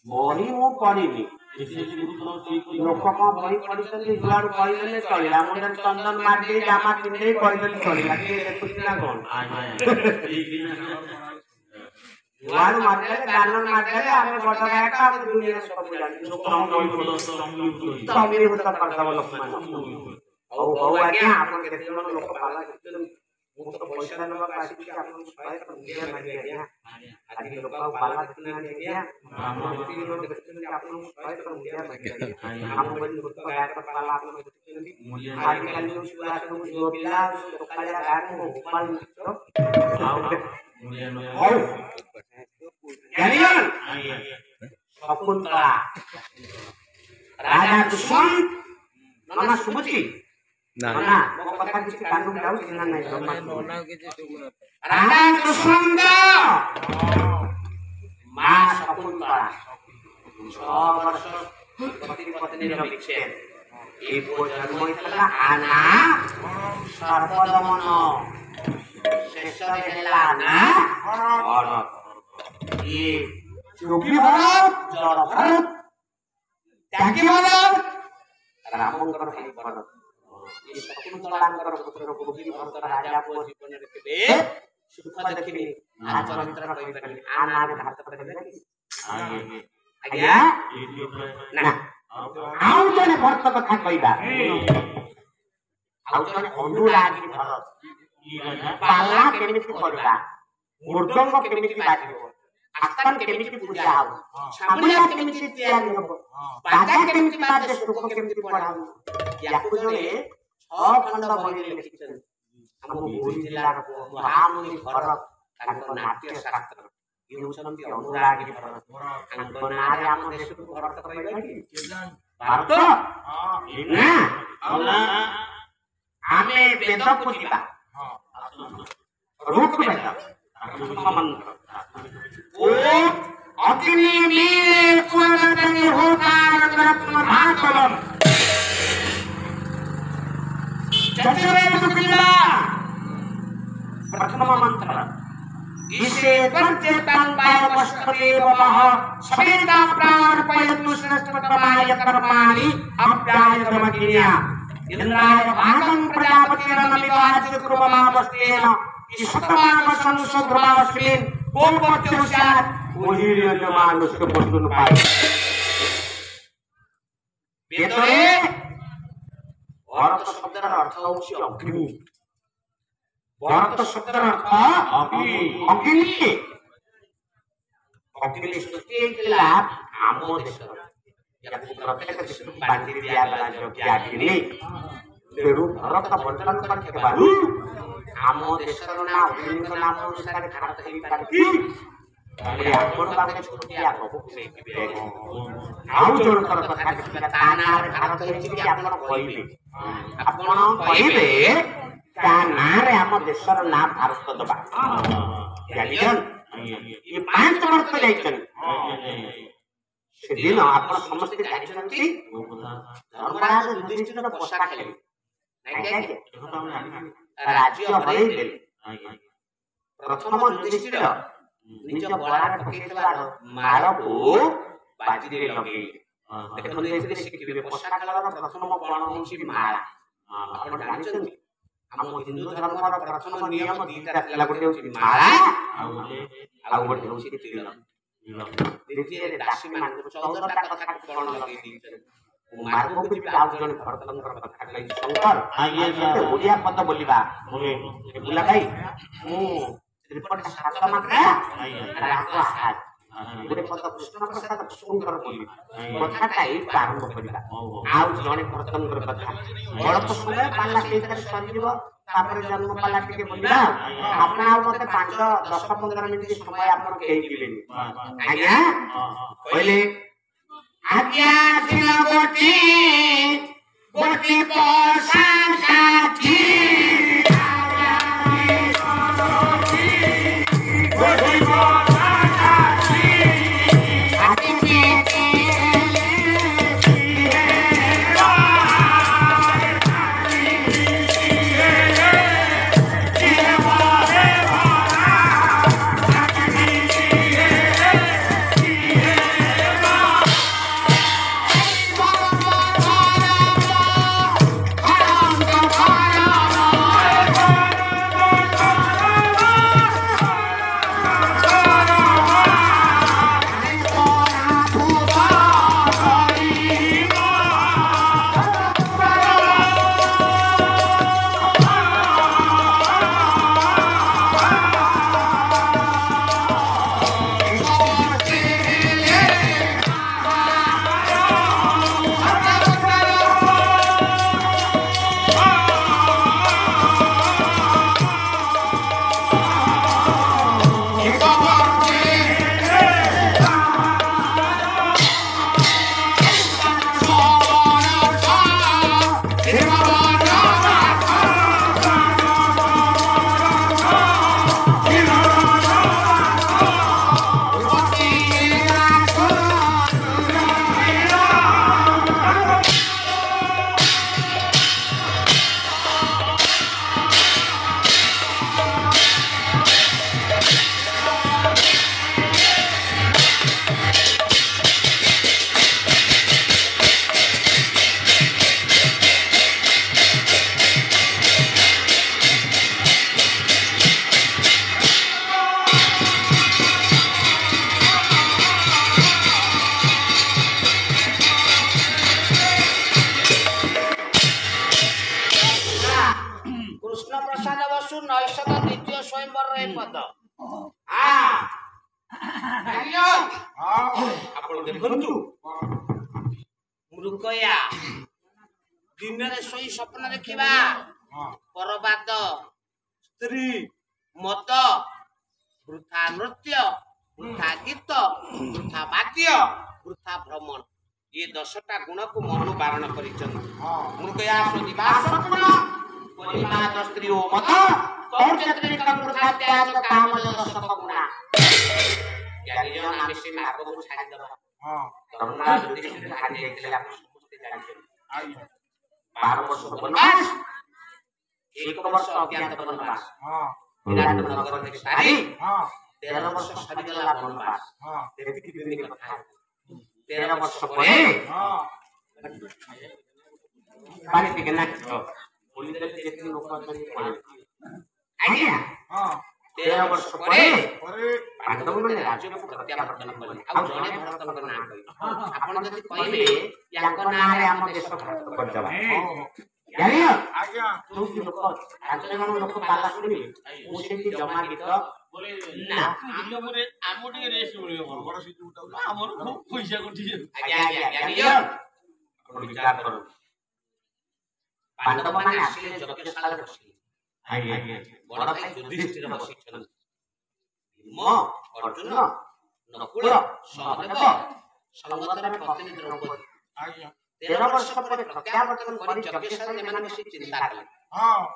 ବହି ମୁଁ ପଢିନି ଲୋକ କଣ ବହି ପଢିଛନ୍ତି ଯୁଆଡୁ କହିଦେଲେ ଚଳିଲା ମୁଣ୍ଡରେ ଚନ୍ଦନ ମାରିଦେଇ ଜାମା ପିନ୍ଧେଇ କହିଦେଲେ ଚଳିଲା କିଏ ଦେଖୁଛି ନା କଣ ଯୁଆଡୁ ମାରିଦେଲେ ଗାନ ମାରିଦେଲେ ଆମେ ବଡ ଗାୟକ ଆମେ ଦୁନିଆରେ ସବୁ ଜାଣିଛୁ ସମୀଭୂତ କରିଦବ ଲୋକମାନଙ୍କୁ ହଉ ହଉ ଆଜ୍ଞା ଆପଣ କେତେ ଜଣ ଲୋକ ପାଲା ଦେଖୁଛନ୍ତି ମୁଁ ତ ପଇସା ନେବାକୁ ଆସିଛି ଆପଣଙ୍କୁ ଶହେ ଟଙ୍କା ମାଗି ଆଜ୍ଞା ଆଜି ଲୋକ ଆଉ ପାଲା ଦେଖୁନାହାନ୍ତି ଆଜ୍ଞା ଆପଣ ଯେତିକି ଲୋକ ଦେଖୁଛନ୍ତି ଆପଣଙ୍କୁ ଶହେ ଟଙ୍କା ମାଗି ଆଜ୍ଞା ଆମ ଭଳି ଲୋକ ଗାୟକ ପାଲା ଆପଣ ଦେଖୁଛନ୍ତି ଆଜିକାଲି ଯୋଉ ଛୁଆ ସବୁ ଝିଅ ପିଲା ସକାଳିଆ ଗାୟକ ଗୋପାଳ ମିଶ୍ର ହଉ ଜାଣିଗଲ ଶକୁନ୍ତଳା ରାଜା ଦୁଷ୍ମନ୍ତ ନନା ଶୁଭୁଛି ନା ମୋ କଥା କିଛି କାନକୁ ଯାଉଛି ନା ନାହିଁ ରାଜା ଦୁଷ୍ମନ୍ତ ମା ଶକୁନ୍ତଳା 6 ବର୍ଷ ପତି ପତ୍ନୀର ବିଚ୍ଛେଦ এই পুଅ ଜନ୍ମ ହେଇଥିଲା ଆନା ସର୍ବଦମନ ଶେଷରେ ହେଲା ନା ଇଏ ଯୋଗୀ ଭରତ ଜଳ ଭରତ ତ୍ୟାଗୀ ଭରତ ରାମଙ୍କର ଭାଇ ଭରତ এই ଶକୁନ୍ତଳାଙ୍କର ପୁତ୍ର ଯୋଗୀ ଭରତ ରାଜା ପୁଅ ଜୀବନରେ କେବେ ସୁଖ ଦେଖିନି ଆଚରିତ୍ର କରିପାରିନି ଆନାରେ ଭାତ କରିପାରିନି ଆଜ୍ଞା ନା ଆଉ ଜଣେ ଭରତ କଥା କହିବା ଆଉ ଜଣେ ଅନୁରାଗୀ ଭରତ ପାଲା କେମିତି କରିବା ମୃଦଙ୍ଗ କେମିତି ବାଜିବ ଆସ୍ଥାନ କେମିତି ପୂଜା ହବ ସାମୁଳିଆ କେମିତି ତିଆରି ହବ ବାଜା କେମିତି ବାଜେ ଶ୍ଲୋକ କେମିତି ପଢା ହବ ୟାକୁ ଜଣେ 6 ଖଣ୍ଡ ବହିରେ ଲେଖିଛନ୍ତି ଆମ ପୁରୀ ଜିଲ୍ଲାର ମହାମୁନି ଭରତ ତାଙ୍କ ନାଟ୍ୟ ଶାସ୍ତ୍ର ଇଏ ହେଉଛନ୍ତି ଅନୁରାଗୀ ଭରତ ତାଙ୍କ ନାଁରେ ଆମ ଦେଶକୁ ଭରତ କହିବା କି ଭାରତ ନା ଆମେ ବେଦକୁ ଯିବା ଋକ୍ ବେଦ ମନ୍ତ୍ର ओ अग्नि नील कुलदनि होकार रत्न भातलम चतुर्वेद विद्या प्रथम मंत्र इसे तंचेतन वायवस्पदेव मह सवेदा प्रार्पयतु श्रेष्ठतमाय कर्माणि अप्यायतमगिन्या इंद्राय भागं प्रजापतिरनमिवाचित कुर्ममावस्तेन इसतमाग संसद्रमावस्मिन् पूर्वोच्चार ओहिरिय मानुष्य बंधन पाए बेदरे भरत शब्दर अर्थ होछि अग्नि भरत शब्दर अर्थ अग्नि अग्नि सृष्टि केला आमो देश याକୁ ପ୍ରତ୍ୟେକ ଦେଶକୁ ବାଣ୍ଟି ଦିଆଗଲା ଯୋଗ୍ୟ ଅଗ୍ନି ତେଣୁ ଭରତ ବର୍ଣ୍ଣନ କରିଥିବାରୁ ଆମ ଦେଶର ନାଁ ଅଗ୍ନିଙ୍କ ନାମ ଅନୁସାରେ ଭାରତ ହେଇପାରେ କି ଆପଣ ତାକୁ ଛୋଟିଆ ପ୍ରଭୁକୁ ନେଇଯିବେ ଆଉ ଜଣଙ୍କର କଥା ଦେଖିବା ତା ନାଁରେ ଭାରତ ହେଇଛି କି ଆପଣ କହିବେ ତା ନାଁରେ ଆମ ଦେଶର ନାଁ ଭାରତ ଦେବା ଜାଣିଛନ୍ ଏ 5 ବର୍ଷ ଯାଇଛନ୍ତି ସେଦିନ ଆପଣ ସମସ୍ତେ ଜାଣିଛନ୍ତି ଧର୍ମରାଜ ଯୁଧିଷ୍ଠିର ପୋଷା ଖେଳିବେ ରାଜ୍ୟ ହରେଇଦେଲେ ପ୍ରଥମ ଯୁଧିଷ୍ଠିର ନିଜ ବଳାରେ ପକେଇଥିବା ମାଳକୁ ବାଜିରେ ଲଗେଇଲେ ଦେଖନ୍ତୁ ଏଥିରେ ଶିଖିବେ ପୋଷା ଖେଳର ପ୍ରଥମ ବଳ ହେଉଛି ମାଳା ଆପଣ ଜାଣିଛନ୍ତି ଆମ ହିନ୍ଦୁ ଧର୍ମର ପ୍ରଥମ ନିୟମ 2ଟା ଥିଲା ଗୋଟେ ହେଉଛି ମାଳା ଆଉ ଗୋଟେ ହେଉଛି ତିଳକ ଦ୍ୱିତୀୟରେ ଦାସୀ ମାନଙ୍କୁ 14ଟା କଥା କଣ ଲଗେଇ ଦେଇଛନ୍ତି ମାର୍ଗକୁ ଯିବି ଆଉ ଜଣେ ଭରତଙ୍କର କଥା କହିଛି ଶଙ୍କର ଓଡ଼ିଆ ପଦ ବୋଲିବା ବୁଲା ଭାଇ ମୁଁ ତ୍ରିପଟା 7 ମାତ୍ରା ରାଗ ଆହାଜ ଗୋଟେ ପଦ କୃଷ୍ଣ ପ୍ରସାଦ ସୁନ୍ଦର ବୋଲିବି କଥାଟା ଏଇଠୁ ଆରମ୍ଭ କରିବା ଆଉ ଜଣେ ଭରତଙ୍କର କଥା ଅଳ୍ପ ସମୟ ପାଲା ସେଇଥିରେ ସରିଯିବ ତାପରେ ଜନ୍ମ ପାଲା ଟିକେ ବୋଲିବା ଆପଣ ଆଉ ମତେ 5-10-15 ମିନିଟ୍ ସମୟ ଆପଣ କେହି ଯିବେନି ଆଜ୍ଞା କହିଲେ आज्ञा ছিল গোটি গোটি পশান কাঠি আজ্ঞা ছিল গোটি গোটি পশান কাঠি আটি পেতে লে ଆପଣ ଦେଖନ୍ତୁ ମୃଗୟା ଦିନରେ ଶୋଇ ସ୍ୱପ୍ନ ଦେଖିବା ପରବାଦ ସ୍ତ୍ରୀ ମଦ ବୃଥା ନୃତ୍ୟ ବୃଥା ଗୀତ ବୃଥା ବାଦ୍ୟ ବୃଥା ଭ୍ରମଣ ଏ 10ଟା ଗୁଣକୁ ମନୁ ବାରଣ କରିଛନ୍ତି ମୃଗୟା ଶୋଧିବା ସଗୁଣ ପରିମାଦ ସ୍ତ୍ରୀ ଓ ମଦ କୌଚତ୍ରିକ ବୃଥା ତ୍ୟାଗ କାମ ଦଶକ ଗୁଣା ଜାଣିଛ ଆମେ ସେ ମାର୍ଗକୁ ଛାଡ଼ିଦେବା କରୁଣା ଦୃଷ୍ଟିରେ ହାରି ଯାଇଥିଲେ ଆପଣ ସମସ୍ତେ ଜାଣିଛନ୍ତି 12 ବର୍ଷ ବନବାସ 1 ବର୍ଷ ଅଜ୍ଞାତ ବନବାସ ବିରାଟ ନଗର ଦେଖି ସାରି 13 ବର୍ଷ ସରିଗଲା ବନବାସ ସେତିକି ଦିନ କଥା 13 ବର୍ଷ ପରେ ପାଣି ଟିକେ ନା ପୋଲିସରେ ଯେତିକି ଲୋକ ଅଛନ୍ତି ଆଜ୍ଞା 13 ବର୍ଷ ପରେ ପାଣ୍ଡବମାନେ ରାଜ୍ୟକୁ ପ୍ରତ୍ୟାବର୍ତ୍ତନ କଲେ ଆଉ ଜଣେ ଭରତଙ୍କ ନାଁ କହିଲେ ଆପଣ ଯଦି କହିବେ ୟାଙ୍କ ନାଁରେ ଆମ ଦେଶ ଭାରତ କରିଦେବା ଜାଣିଲ ଆଜ୍ଞା ଯୋଉ ଲୋକ ରାଜନଗର ଲୋକ ପାଲା ଶୁଣିବେ ମୁଁ ସେମିତି ଜମା ଗୀତ ନା ଆମ ଟିକେ ରେଷ୍ଟ ମିଳିବ ବଡ଼ ସେ ଯୋଉଟା ଆମର ବହୁତ ପଇସା କଟିଯିବ ଆଜ୍ଞା ଆଜ୍ଞା ଜାଣିଲ ଆପଣ ବିଚାର କରନ୍ତୁ ପାଣ୍ଡବମାନେ ଆସିଲେ ଯଜ୍ଞଶାଳାରେ ବସିଲେ ଆଜ୍ଞା ଆଜ୍ଞା ବଡ଼ ଭାଇ ଯୁଧିଷ୍ଠିର ବସିଛନ୍ତି ଭୀମ ଅର୍ଜୁନ ନକୁଳ ସହଦେବ ସଙ୍ଗତରେ ପତ୍ନୀ ଦ୍ରୌପଦୀ ଆଜ୍ଞା 13 ବର୍ଷ ପରେ ପ୍ରତ୍ୟାବର୍ତ୍ତନ କରି ଯଜ୍ଞଶାଳାରେ ଏମାନେ ବସି ଚିନ୍ତା କଲେ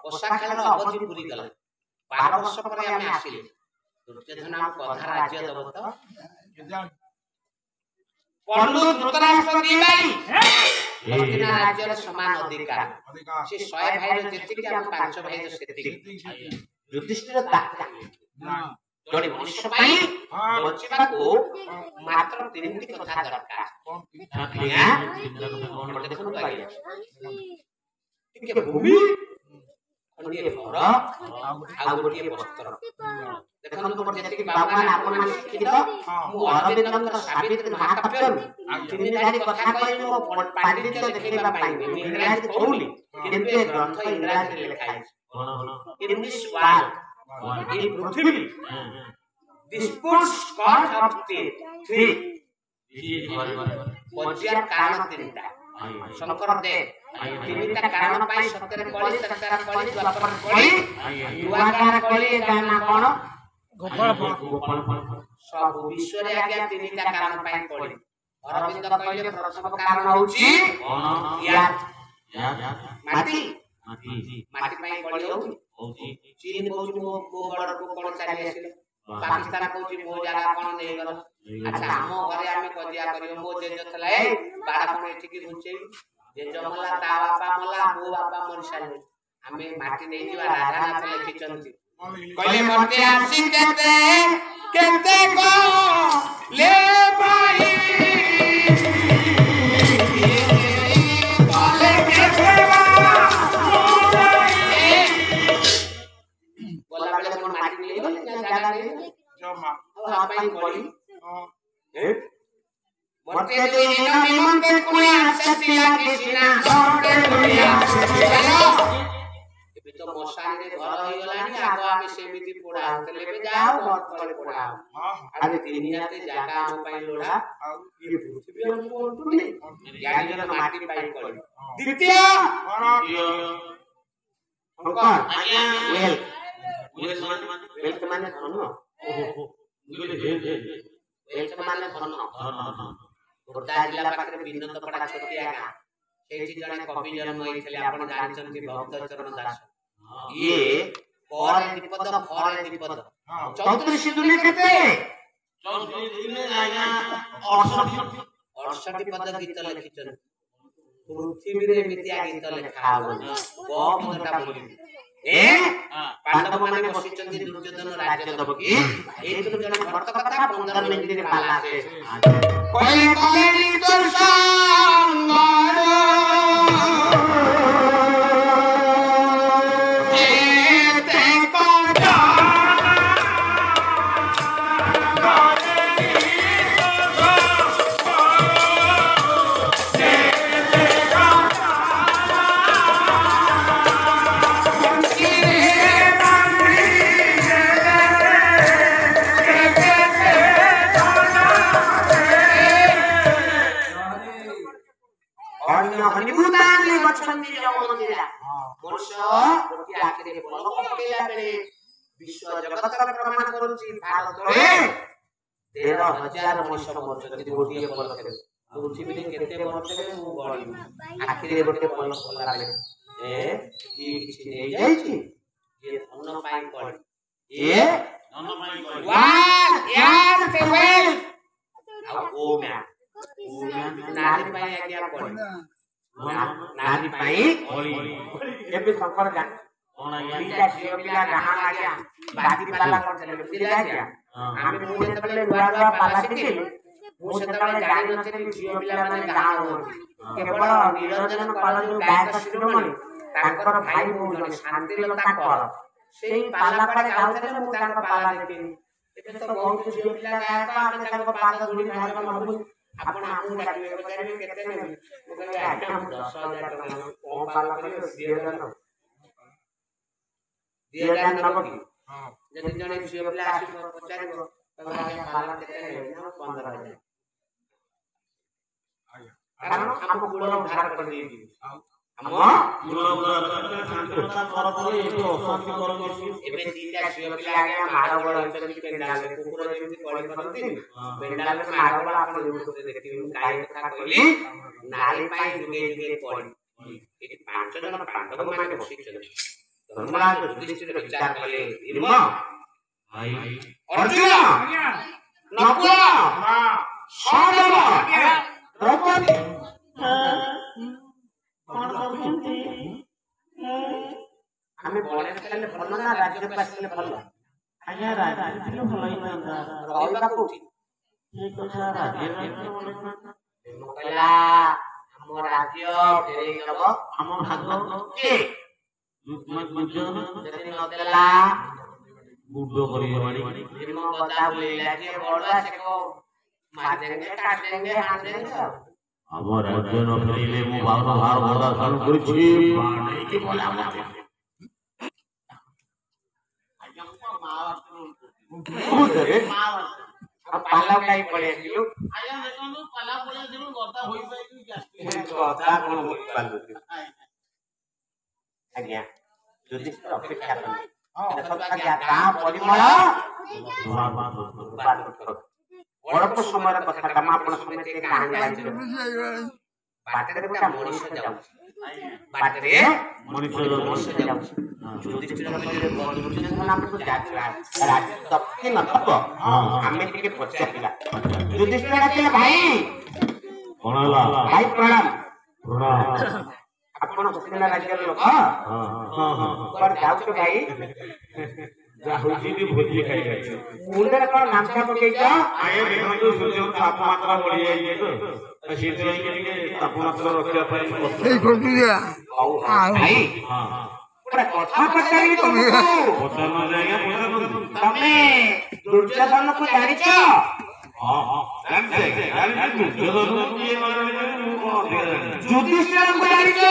ପୋଷା ଖେଳର ଅବଧି ପୁରୀ ଗଲା 12 ବର୍ଷ ପରେ ଆମେ ଆସିଲେ ଦୁର୍ଯ୍ୟୋଧନ ଆମକୁ ଅଧା ରାଜ୍ୟ ଦେବ ତ ପଣ୍ଡୁ ଧୃତରାଷ୍ଟ୍ର ଦି ଭାଇ ରାଜ୍ୟର ସମାନ ଅଧିକାର ସେ 100 ଭାଇର ଯେତିକି ଆମ 5 ଭାଇର ସେତିକି ଯୁଧିଷ୍ଠିର ଜଣେ ମଣିଷ ପାଇଁ ବଞ୍ଚିବାକୁ ମାତ୍ର 3ଟି କଥା ଦରକାର ଦେଖନ୍ତୁ ଆଜ୍ଞା ଟିକେ ଭୂମି ଖଣ୍ଡିଏ ଘର ଆଉ ଗୋଟିଏ ବସ୍ତ୍ର ଦେଖନ୍ତୁ ମୋର ଯେତିକି ବାବୁମାନେ ଆପଣମାନେ ଶିକ୍ଷିତ ମୁଁ ଅରବିନ୍ଦଙ୍କର ସାବିତ୍ରୀ ମହାକାବ୍ୟରୁ 3 ଧାଡ଼ି କଥା କହିଲି ମୋ ପାଣ୍ଡିତ୍ୟ ଦେଖେଇବା ପାଇଁ ମୁଁ ଇଂରାଜୀ କହୁନି କିନ୍ତୁ ଏ ଗ୍ରନ୍ଥ ଇଂରାଜୀରେ ଲେଖା ହେଇଛି in this world in ପୃଥିବୀ this puts God of three ବଞ୍ଚିବାର କାରଣ 3ଟା ଶଙ୍କର ଦେବ 3ଟା କାରଣ ପାଇଁ ସତ୍ୟରେ କଳି ସତ୍ୟର କଳି ଦ୍ୱାପର କଳି ନୂଆକାର କଳି ଏଟା ନା କଣ ସବୁ ବିଶ୍ୱରେ ଆଜ୍ଞା 3ଟା କାରଣ ପାଇଁ କଳି ଅରବିନ୍ଦ କହିଲେ ପ୍ରଥମ କାରଣ ହେଉଛି ମାଟି ମାଟି ପାଇଁ କଳି ହେଉଛି ଚୀନ କହୁଛି ମୋ ବଡକୁ କଣ ଚାଲି ଆସିଲେ ପାକିସ୍ତାନ କହୁଛି ମୋ ଜାଗା କଣ ନେଇଗଲ ଆଚ୍ଛା ଆମ ଘରେ ଆମେ କଜିଆ କରିବ ମୋ ଜେଜ ଥିଲା ଏ ବାଡା କଣ ଏଠିକି ଘୁଞ୍ଚେଇବି ଜେଜ ମଲା ତା ବାପା ମଲା ମୋ ବାପା ମରିସାରିଲେ ଆମେ ମାଟି ନେଇଯିବା ରାଧାନାଥ ଲେଖିଛନ୍ତି କହିଲେ ମତେ ଆସି କେତେ କେତେ ଲେ ଭାଇ ଖୋର୍ଦ୍ଧା ଜିଲ୍ଲା ପାଖରେ ବିନୋଦପଡ଼ା ଛୋଟିଆ ଗାଁ ସେଇଠି ଜଣେ କବି ଜନ୍ମ ହୋଇଥିଲେ ଆପଣ ଜାଣିଛନ୍ତି ଭକ୍ତଚରଣ ଦାସ ଇଏ ପରେ ବିପଦ ଫରେ ବିପଦ 34 ଦୁନେ କେତେ 68 ପଦ ଗୀତ ଲେଖିଛନ୍ତି ପୃଥିବୀରେ ଏମିତିଆ ଗୀତ ଲେଖା ହବନି ପଦଟା ବୋଲିବି ପାଣ୍ଡବମାନେ ବସିଛନ୍ତି ଦୁର୍ଯ୍ୟୋଧନ ରାଜ୍ୟ ଦେବ କି ଏଇଥିରୁ ଜଣେ ଭକ୍ତ କଥା 15 ମିନିଟରେ ପାଲା ଶେଷ କହିଲେ କଲେଣି ତୋର ସଙ୍ଗର ମଣିଷ ଗୋଟିଏ ଆଖିରେ ପଲକ ପକେଇଲା ବେଳେ ବିଶ୍ୱ ଜଗତର ପ୍ରମାଣ କରୁଛି ଭାରତରେ 13,000 ମଣିଷ ମରୁଛନ୍ତି ଗୋଟିଏ ପଲକରେ। ପୃଥିବୀରେ କେତେ ମରୁଥିବେ ମୁଁ ଗଣିବି। ଆଖିରେ ଗୋଟେ ପଲକ ପଡ଼ିଲା ବେଳେ କିଏ କିଛି ନେଇଯାଇଛି, କିଏ ଧନ ପାଇଁ ପଡେ, କିଏ ନାରୀ ପାଇଁ ଆଜ୍ଞା ପଡେ, ନାରୀ ପାଇଁ ଏବେ ଶଙ୍କର ଜାଣି ଦିଟା ଝିଅ ପିଲା ଗାଁ ଆଜ୍ଞା ବାଦି ପାଲା କରିଥିଲେ ବୁଝିଲେ ଆଜ୍ଞା। ମୁଁ ଯେତେବେଳେ ନୂଆ ନୂଆ ପାଲା ଶିଖିଲି ମୁଁ ସେତେବେଳେ ଜାଣିନଥିଲି ଝିଅ ପିଲାମାନେ ଗାଁ ହୁଅନ୍ତି। କେବଳ ନିରଞ୍ଜନ କର ଯୋଉ ଗାୟକ ଶିରୋମଣି ତାଙ୍କର ଭାଇ ବୋଉ ଜଣେ ଶାନ୍ତିଲତା କର ସେଇ ପାଲା ପାଳେ ଗାଉଥିଲେ ମୁଁ ତାଙ୍କ ପାଲା ଦେଖିଲି। ଏବେ ତ ବହୁତ ଝିଅ ପିଲା ଗାୟକ ଆମେ ତାଙ୍କ ପାଦ ଧୂଳି ଭାଗ ନବୁ। ଆପଣ ଆମକୁ ଡାକିବେ ପଚାରିବେ କେତେ ନେବେ, ମୁଁ କହିଲି ଆଜ୍ଞା ମୁଁ 10,000 ଟଙ୍କା ନେବି। କଣ ପାଲା କରିବେ 2,000 ନବ, 2,000 ନବ କି? ଯଦି ଜଣେ ଝିଅ ପିଲା ଆସିବ ପଚାରିବ ଆଜ୍ଞା ପାଲା କେତେ ନେବେ, 15,000। କାରଣ ଆମ ଗୁଣ ଉଦ୍ଧାର କରିଦେଇଛି। ଏବେ ଦିଟା ଝିଅ ପିଲା ଆଜ୍ଞା ମାଡ଼ଗୋଳ ହେଇଛନ୍ତି ପେଣ୍ଡାଲରେ, କୁକୁର ଯେମିତି କଳି କରନ୍ତି ପେଣ୍ଡାଲରେ ମାଡ଼ଗୋଳ ଆପଣ ୟୁଟ୍ୟୁବରେ ଦେଖିବେ। ମୁଁ କାହିଁ କଥା କହିଲି, ନାରୀ ପାଇଁ ଯୁଗେ ଯୁଗେ ପଡି ଏଠି 5 ଜଣ ପାଣ୍ଡବ ମାନେ ବସିଛନ୍ତି। ଧର୍ମରାଜ ଯୁଧିଷ୍ଠିର ବିଚାର କଲେ ଭୀମ, ଅର୍ଜୁନ, ନକୁଳ, ସହଦେବ, ଦ୍ରୌପଦୀ ଆମେ ବଳରେ ଖାଇଲେ ଭଲ ନା ରାଜ୍ୟକୁ ଆସିଲେ ଭଲ? ଆଜ୍ଞା ରାଜ୍ୟ ଥିଲେ ଭଲ ହେଇଥାନ୍ତା। ରହିବା କୋଉଠି? କହିଲା ଆମ ରାଜ୍ୟ ଫେରେଇ ଦବ ଆମ ଭାଗ କିଏ? ଯଦି ନଦେଲା ବୁଡ କରିବାଣି ଭୀମ ଗଦା ବୁଲେଇଲା, ଯିଏ ବଳୁଆ ସେ କୋ ମାର ଦେंगे କାଟ देंगे ହାଣ देंगे। ଆମ ରାଜ୍ୟ ନ ଫେରିଲେ ମୁଁ ବାହାର ଭରା ଧାନ କରିଛି ବାଣେଇକି ଭଲା ମତେ ପାଲା କାଇ ପଳେଇ ଆସିଲୁ ଆଜ୍ଞା ଦେଖନ୍ତୁ ପାଲା ପଳେଇ ଆସିଲୁ ଗଦା ହୋଇ ପାଇକି ଗଦା କଣ ହୋଇ ପାରିଲୁ ଆଜ୍ଞା। ଯୁଧିଷ୍ଠିର ଅପେକ୍ଷା କଲେ ଗାଁ ପରିମଳ ଅଳ୍ପ ସମୟର କଥାଟା ମୁଁ ଆପଣ ସମସ୍ତେ କାହାଣୀ ଜାଣିଛନ୍ତି। ବାଟରେ ଗୋଟେ ମଣିଷ ଯାଉଛି, ବାଟରେ ମଣିଷ ଯାଉଛି। ଯୁଧିଷ୍ଠିର ଦକ୍ଷିଣ ଥବ ଆମେ ଟିକେ ପଚାରିବା। ଯୁଧିଷ୍ଠିର ଡାକିଲେ ଭାଇ, କଣ ହେଲା? ଭାଇ ପ୍ରଣାମ। ପ୍ରଣାମ। ଆପଣ ଦକ୍ଷିଣ ରାଜ୍ୟର ଲୋକ? କୁଆଡେ ଯାଉଛ ଭାଇ? ଯାଉଛି ଭୋଜି ଖାଇବାକୁ। ମୁଣ୍ଡରେ କଣ ଗାମଛା ପକେଇଛ? ଆଜ୍ଞା ଦେଖନ୍ତୁ ସୂର୍ଯ୍ୟର ତାପମାତ୍ରା ବଢିଯାଇଛି ତ ସେଥିପାଇଁ ଟିକେ ତାପମାତ୍ରା ରଖିବା ପାଇଁ ଭାଇ ଗୋଟେ କଥା ପଚାରିବି ତମକୁ। ତମେ ଦୁର୍ଯ୍ୟୋଧନକୁ ଜାଣିଛ? ଯୁଧିଷ୍ଠିରଙ୍କୁ ଜାଣିଛ?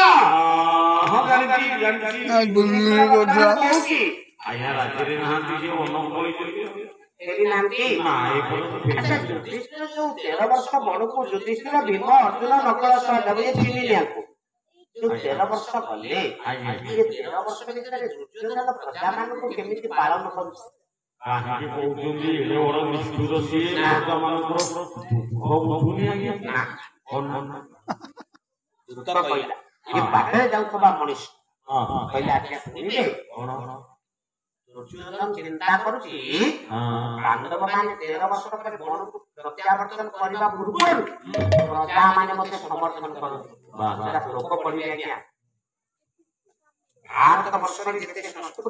ଆଜ୍ଞା ରାଜ୍ୟରେ ନାହାନ୍ତି ଯେ ଯୁଧିଷ୍ଠିର ଯୋଉ 13 ବର୍ଷ ବଡକୁ ଯୁଧିଷ୍ଠିର ଭୀମ ଅର୍ଜୁନ ନକୁଳ ସହଦେବ ଏ ଚିହ୍ନିଲି ଆଙ୍କୁ। ଯୋଉ 13 ବର୍ଷ ଗଲେ 13 ବର୍ଷ ଭିତରେ ଦୁର୍ଯ୍ୟୋଧନ ପ୍ରଜାମାନଙ୍କୁ କେମିତି ପାଳନ କରୁଛି? କହୁଛନ୍ତି ବଡ ନିଷ୍ଠୁର ସିଏ ପ୍ରଜାମାନଙ୍କର କହିଲା ଏ ବାଟରେ ଯାଉଥିବା ମଣିଷ କହିଲା ଆଜ୍ଞା ଶୁଣିଲେ ଦୁର୍ଯ୍ୟୋଧନ ଚିନ୍ତା କରୁଛି ପାଣ୍ଡବ ମାନେ 13 ବର୍ଷ ପରେ ବଣକୁ ପ୍ରତ୍ୟାବର୍ତ୍ତନ କରିବା ପୂର୍ବରୁ ପ୍ରଜା ମାନେ ମଧ୍ୟ ସମର୍ଥନ କରନ୍ତି। ଲୋକ ପଡିବେ ଆଜ୍ଞା। ଭାରତ ବର୍ଷରେ ଯେତେ ସଂସ୍କୃତି